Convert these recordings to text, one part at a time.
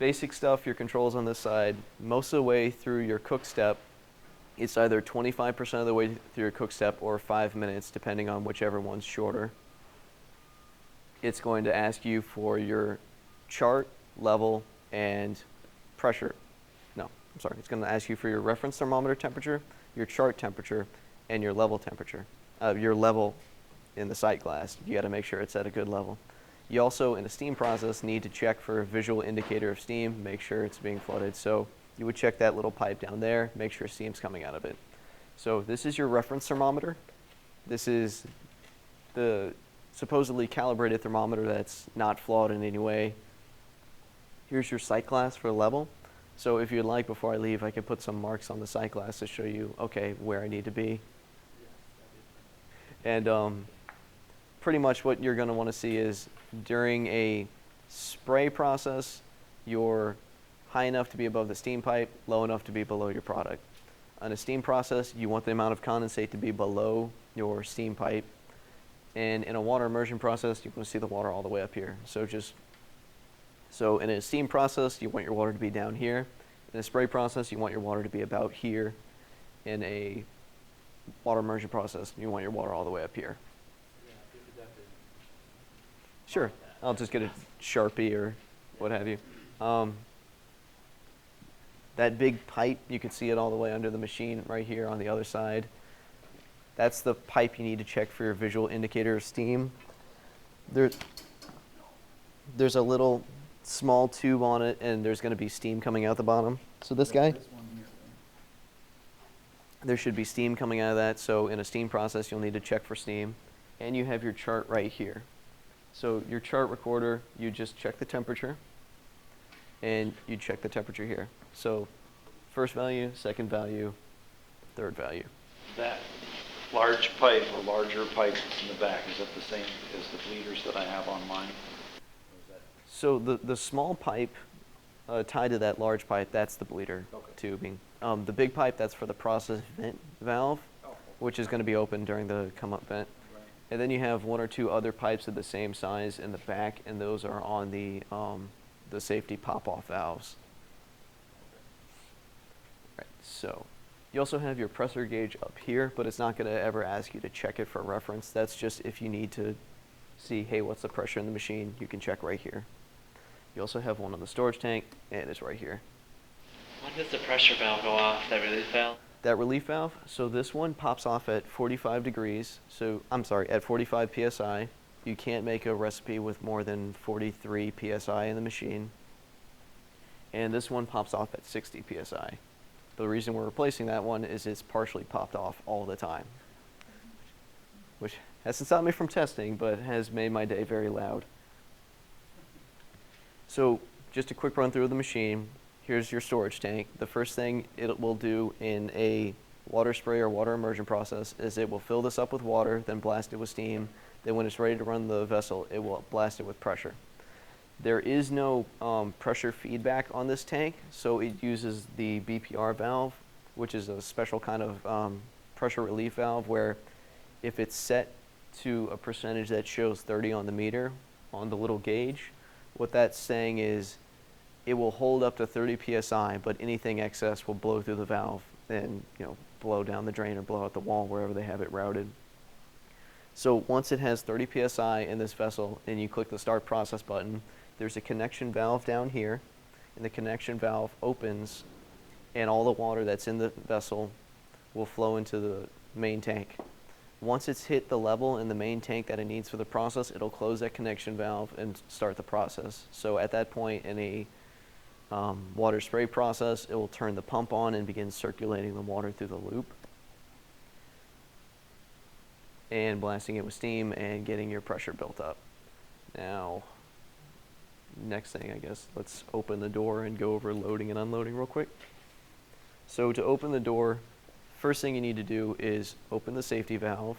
basic stuff, your controls on this side, most of the way through your cook step, it's either 25% of the way through your cook step or 5 minutes, depending on whichever one's shorter. It's going to ask you for your chart, level, and pressure. No, I'm sorry. It's going to ask you for your reference thermometer temperature, your chart temperature, and your level temperature. Your level in the sight glass. You got to make sure it's at a good level. You also, in a steam process, need to check for a visual indicator of steam, make sure it's being flooded. So you would check that little pipe down there, make sure steam's coming out of it. So this is your reference thermometer. This is the supposedly calibrated thermometer that's not flawed in any way. Here's your sight glass for level. So if you'd like, before I leave, I could put some marks on the sight glass to show you, okay, where I need to be. And pretty much what you're going to want to see is during a spray process, you're high enough to be above the steam pipe, low enough to be below your product. On a steam process, you want the amount of condensate to be below your steam pipe. And in a water immersion process, you want to see the water all the way up here. So in a steam process, you want your water to be down here. In a spray process, you want your water to be about here. In a water immersion process, you want your water all the way up here. Sure, I'll just get a Sharpie or what have you. That big pipe, you can see it all the way under the machine right here on the other side. That's the pipe you need to check for your visual indicator of steam. There's a little small tube on it, and there's going to be steam coming out the bottom. So this guy, there should be steam coming out of that. So in a steam process, you'll need to check for steam. And you have your chart right here. So your chart recorder, you just check the temperature, and you check the temperature here. So first value, second value, third value. That large pipe or larger pipe in the back, is that the same as the bleeders that I have on mine? So the small pipe tied to that large pipe, that's the bleeder tubing. The big pipe, that's for the process vent valve, which is going to be open during the come-up vent. And then you have one or two other pipes of the same size in the back, and those are on the safety pop-off valves. Right, so you also have your pressure gauge up here, but it's not going to ever ask you to check it for reference. That's just if you need to see, hey, what's the pressure in the machine, you can check right here. You also have one on the storage tank, and it's right here. When does the pressure valve go off, that relief valve? That relief valve, so this one pops off at 45 degrees. So, I'm sorry, at 45 PSI. You can't make a recipe with more than 43 PSI in the machine. And this one pops off at 60 PSI. The reason we're replacing that one is it's partially popped off all the time, which hasn't stopped me from testing, but has made my day very loud. So just a quick run through of the machine. Here's your storage tank. The first thing it will do in a water spray or water immersion process is it will fill this up with water, then blast it with steam. Then when it's ready to run the vessel, it will blast it with pressure. There is no pressure feedback on this tank, so it uses the BPR valve, which is a special kind of pressure relief valve where if it's set to a percentage that shows 30 on the meter on the little gauge, what that's saying is it will hold up to 30 PSI, but anything excess will blow through the valve and blow down the drain or blow out the wall wherever they have it routed. So once it has 30 PSI in this vessel and you click the start process button, there's a connection valve down here, and the connection valve opens and all the water that's in the vessel will flow into the main tank. Once it's hit the level in the main tank that it needs for the process, it'll close that connection valve and start the process. So at that point in a water spray process, it will turn the pump on and begin circulating the water through the loop and blasting it with steam and getting your pressure built up. Now, next thing, I guess, let's open the door and go over loading and unloading real quick. So to open the door, first thing you need to do is open the safety valve,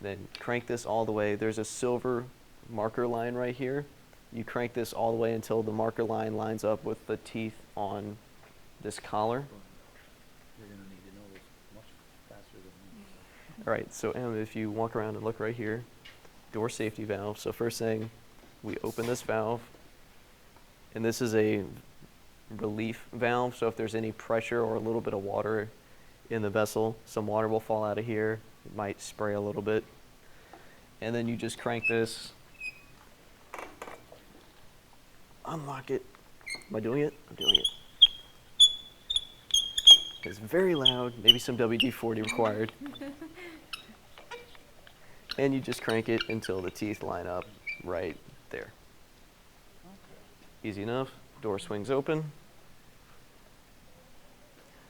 then crank this all the way. There's a silver marker line right here. You crank this all the way until the marker line lines up with the teeth on this collar. You're going to need to know this much faster than me. All right, so if you walk around and look right here, door safety valve. So first thing, we open this valve, and this is a relief valve. So if there's any pressure or a little bit of water in the vessel, some water will fall out of here. It might spray a little bit. And then you just crank this, unlock it. Am I doing it? I'm doing it. It's very loud, maybe some WD-40 required. And you just crank it until the teeth line up right there. Easy enough. Door swings open.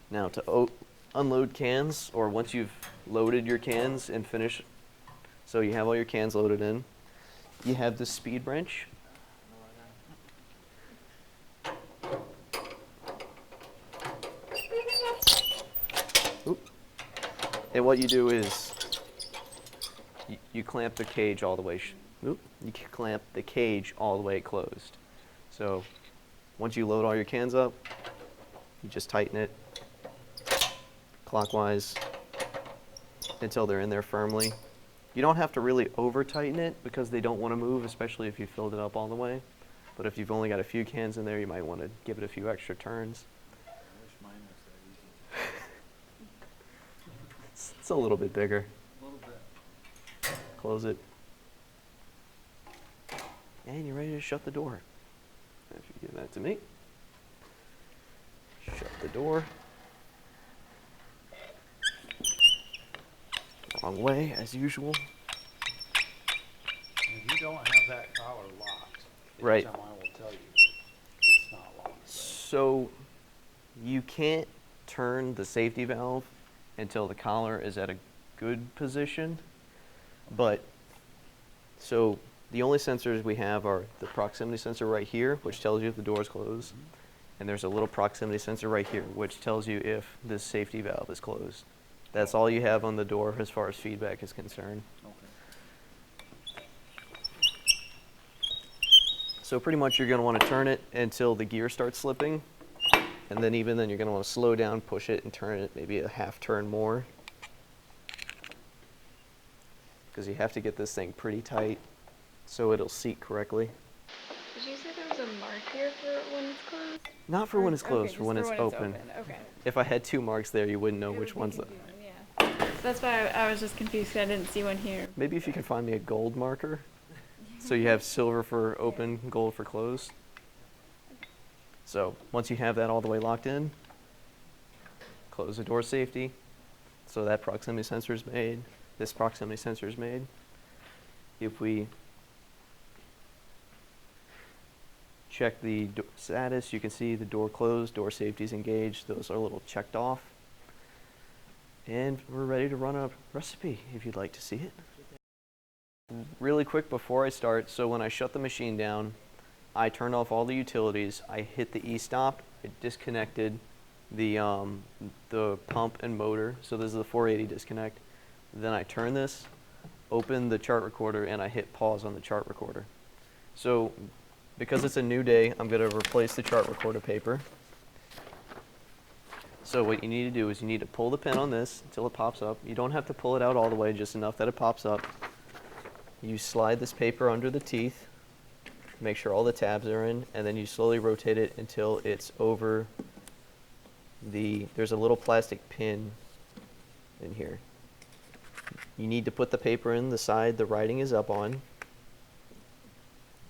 Now to unload cans, or once you've loaded your cans and finished, so you have all your cans loaded in, you have the speed wrench. Oop. And what you do is you clamp the cage all the way. You clamp the cage all the way closed. So once you load all your cans up, you just tighten it clockwise until they're in there firmly. You don't have to really over tighten it because they don't want to move, especially if you filled it up all the way. But if you've only got a few cans in there, you might want to give it a few extra turns. It's a little bit bigger. A little bit. Close it. And you're ready to shut the door. If you give that to me. Shut the door. Wrong way, as usual. If you don't have that collar locked, Right. I will tell you it's not locked. So you can't turn the safety valve until the collar is at a good position. But so the only sensors we have are the proximity sensor right here, which tells you if the door is closed. And there's a little proximity sensor right here, which tells you if this safety valve is closed. That's all you have on the door as far as feedback is concerned. Okay. So pretty much you're going to want to turn it until the gear starts slipping. And then even then you're going to want to slow down, push it, and turn it maybe a half turn more. Because you have to get this thing pretty tight so it'll seat correctly. Did you say there was a mark here for when it's closed? Not for when it's closed, Okay, for when just it's open. Okay. If I had two marks there, you wouldn't know It which would be one's the... confusing, yeah. That's why I was just confused 'cause I didn't see one here. Maybe if you could find me a gold marker. So you have silver for open, gold for closed. So once you have that all the way locked in, close the door safety. So that proximity sensor is made. This proximity sensor is made. If we check the status, you can see the door closed, door safety is engaged. Those are a little checked off. And we're ready to run a recipe if you'd like to see it. Really quick before I start, so when I shut the machine down, I turned off all the utilities. I hit the e-stop. It disconnected the pump and motor. So this is the 480 disconnect. Then I turn this, open the chart recorder, and I hit pause on the chart recorder. So because it's a new day, I'm going to replace the chart recorder paper. So what you need to do is you need to pull the pin on this until it pops up. You don't have to pull it out all the way, just enough that it pops up. You slide this paper under the teeth, make sure all the tabs are in, and then you slowly rotate it until it's over there's a little plastic pin in here. You need to put the paper in the side the writing is up on.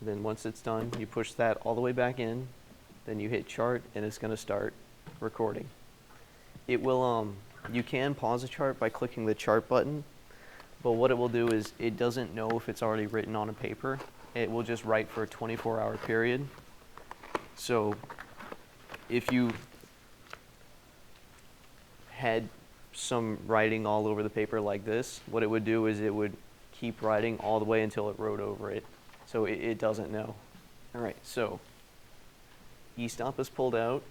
Then once it's done, you push that all the way back in, then you hit chart and it's going to start recording. It will, you can pause a chart by clicking the chart button, but what it will do is it doesn't know if it's already written on a paper. It will just write for a 24-hour period. So if you had some writing all over the paper like this, what it would do is it would keep writing all the way until it wrote over it. So it doesn't know. All right, so e-stop is pulled out.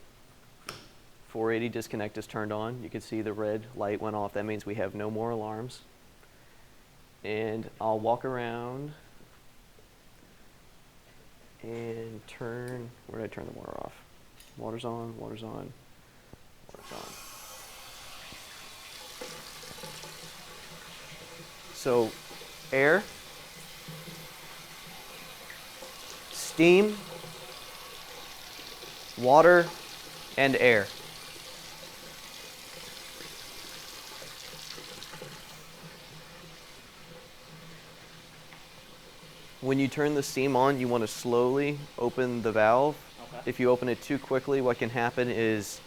480 disconnect is turned on. You can see the red light went off. That means we have no more alarms. And I'll walk around and turn, where did I turn the water off? Water's on, water's on, water's on. So air, steam, water, and air. When you turn the steam on, you want to slowly open the valve. Okay. If you open it too quickly, what can happen is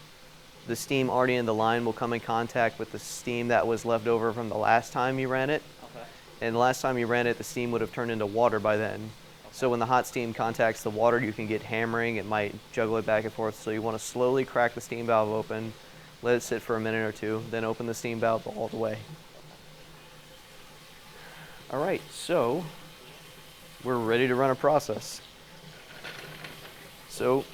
the steam already in the line will come in contact with the steam that was left over from the last time you ran it. Okay. And the last time you ran it, the steam would have turned into water by then. So when the hot steam contacts the water, you can get hammering. It might juggle it back and forth. So you want to slowly crack the steam valve open, let it sit for a minute or two, then open the steam valve all the way. All right, so we're ready to run a process. So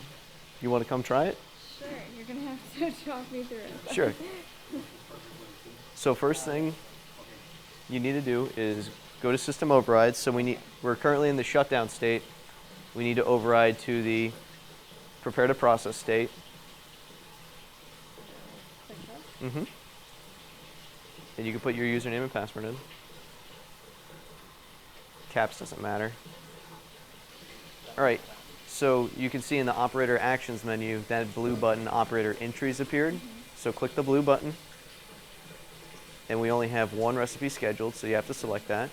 you want to come try it? Sure, you're gonna have to talk me through it. Sure. So first thing you need to do is go to system overrides. So we're currently in the shutdown state. We need to override to the prepare to process state. Mm-hmm. And you can put your username and password in. Caps doesn't matter. All right, so you can see in the operator actions menu, that blue button, operator entries, appeared. So click the blue button. And we only have one recipe scheduled, so you have to select that.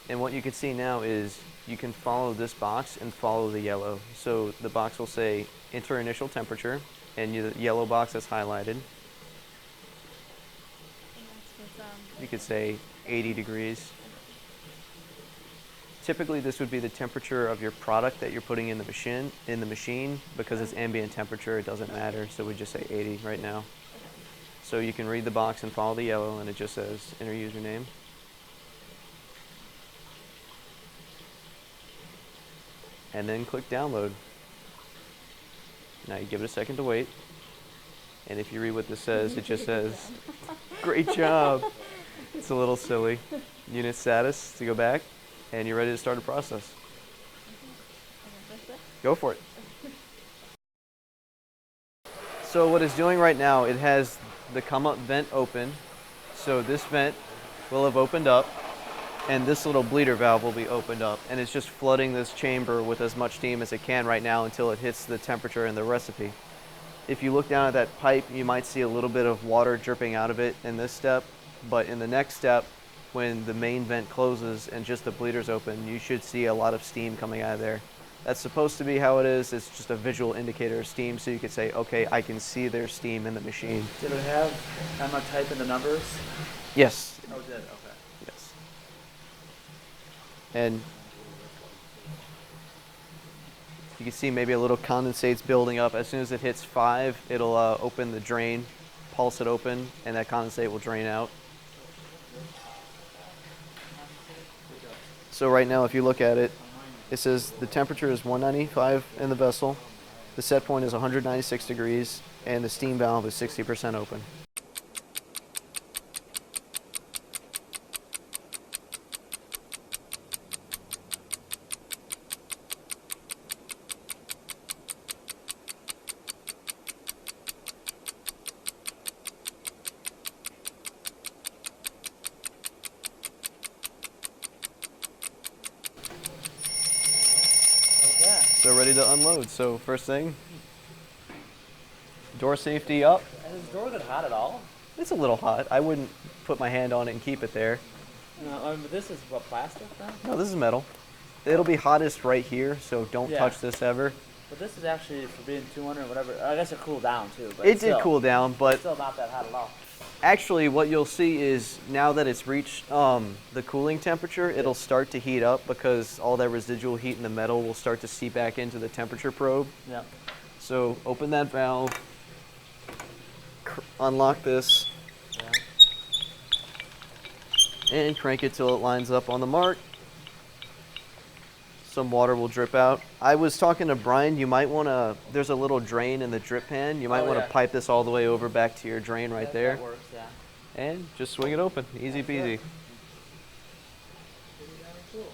And what you can see now is you can follow this box and follow the yellow. So the box will say enter initial temperature, and the yellow box is highlighted. You could say 80 degrees. Typically, this would be the temperature of your product that you're putting in the machine. Because it's ambient temperature, it doesn't matter. So we just say 80 right now. So you can read the box and follow the yellow, and it just says enter username. And then click download. Now you give it a second to wait. And if you read what this says, it just says, great job. It's a little silly. Unit status to go back, and you're ready to start a process. Go for it. So what it's doing right now, it has the come up vent open. So this vent will have opened up, and this little bleeder valve will be opened up, and it's just flooding this chamber with as much steam as it can right now until it hits the temperature in the recipe. If you look down at that pipe, you might see a little bit of water dripping out of it in this step, but in the next step, when the main vent closes and just the bleeder's open, you should see a lot of steam coming out of there. That's supposed to be how it is. It's just a visual indicator of steam, so you could say, okay, I can see there's steam in the machine. Did it have, I'm gonna type in the numbers? Yes. Oh, it did, okay. Yes. And you can see maybe a little condensate's building up. As soon as it hits 5, it'll open the drain, pulse it open, and that condensate will drain out. So right now, if you look at it, it says the temperature is 195 in the vessel, the set point is 196 degrees, and the steam valve is 60% open. Okay. So ready to unload. So first thing, door safety up. Is the door that hot at all? It's a little hot. I wouldn't put my hand on it and keep it there. No, I mean, but this is what, plastic then? No, this is metal. It'll be hottest right here, so don't Yeah. touch this ever. But this is actually for being 200 or whatever. I guess it cooled down too. But It still, did cool down, but Still not that hot at all. actually what you'll see is now that it's reached the cooling temperature, it'll start to heat up because all that residual heat in the metal will start to seep back into the temperature probe. Yeah. So open that valve, unlock this, Yeah. and crank it till it lines up on the mark. Some water will drip out. I was talking to Brian, you might want to, there's a little drain in the drip pan. You might Oh, want to yeah. pipe this all the way over back to your drain right there. That works, yeah. And just swing it open. Easy That's it. peasy. Pretty darn cool.